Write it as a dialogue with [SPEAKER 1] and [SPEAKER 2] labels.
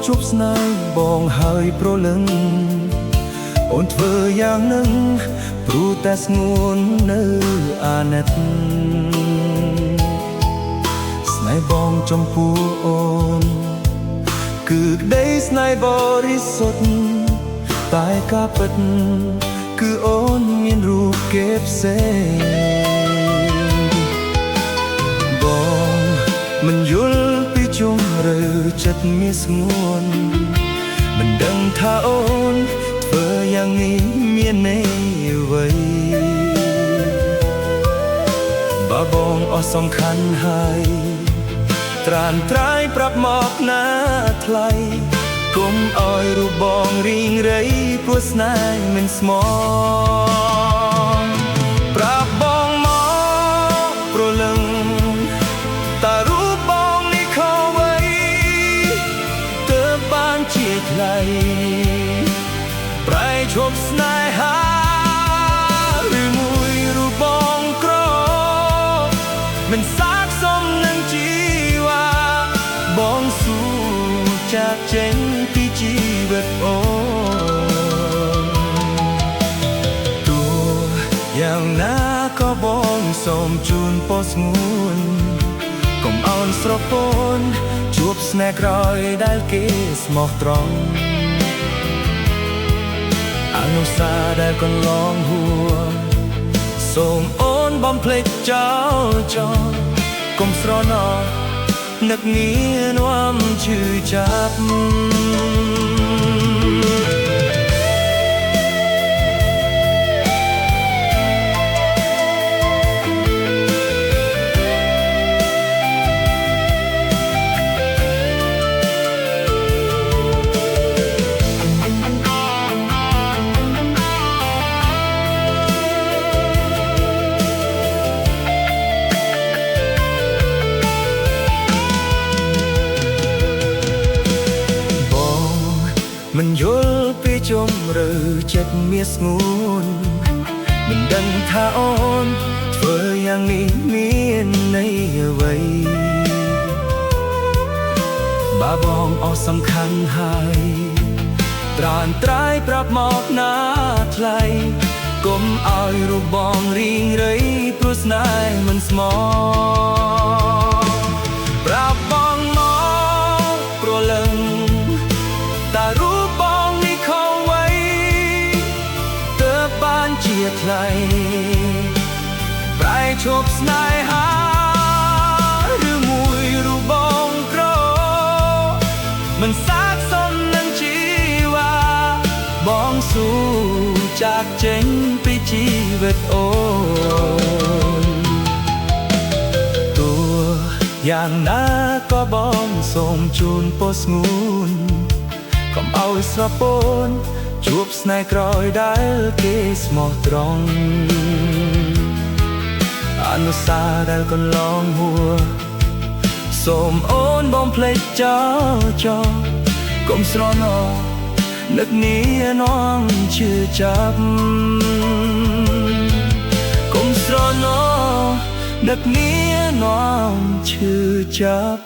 [SPEAKER 1] ជប់ស្នេហ៍បងហើយប្រលឹងអូនធ្វើយ៉ាងនឹងព្រោះតែស្ងួននៅអាណិតស្នេហ៍បងចំពោះអូនគឺក្តីស្នេហ៍បរិសុទ្ធតែការពិតគឺអូនមានរូបគេផ្សេងបងមិនយល់ពីជម្រៅចិត្តមានស្ងួនមិនដឹងថាអូនធ្វើយ៉ាងនេះមានន័យអ្វីបើបងអស់សំខាន់ហើយត្រានត្រាយប្រាប់មកណាថ្លៃគុំឲ្យរូបបងរីងរៃព្រោះស្នេហ៍មិនស្មោះប្រាប់បងមកប្រលឹងតើរូបបងនេះខុសអ្វីទើបបានជាថ្លៃប្រែឈប់ស្នេហាឬមួយរូបបងក្រមិនសាកសមនឹងជីវ៉ាបងស៊ូចាកចេញពីជីវិតអូនទោះយ៉ាងណាក៏បងសូមជូនពរស្ងួនកុំអោនស្រពនជួបស្នេហ៍ក្រោយដែលគេស្មោះត្រង់អនុស្សាវរីយ៍ដែលកន្លងហួរសូមអូនបំភ្លេចចោលចោលកុំស្រណោះនឹកងានាំឈឺចាប់មិនយល់ពីជម្រៅចិត្តមានស្ងួនមិនដឹងថាអូនធ្វើយ៉ាងនេះមានន័យអ្វីបើបងអស់សំខាន់ហើយត្រានត្រាយប្រាប់មកណាថ្លៃគុំឲ្យរូបបងរីងរៃព្រោះស្នេហ៍មិនស្មោះប្រាប់បងមកប្រលឹងតើរូបបងនេះខុសអ្វីទើបបានជាថ្លៃប្រែឈប់ស្នេហាឬមួយរូបបងក្រមិនសាកសមនឹងជីវ៉ាបងស៊ូចាកចេញពីជីវិតអូនទោះយ៉ាងណាក៏បងសូមជូនពរស្ងួនកុំឲ្យស្រពនជួបស្នេហ៍ក្រោយដែលគេស្មោះត្រង់អនុស្សាវរីយ៍ដែលកន្លងហួរសូមអូនបំភ្លេចចោលចោលកុំស្រណោះនឹកនានាំឈឺចាប់កុំស្រណោះនឹកនានាំឈឺចាប់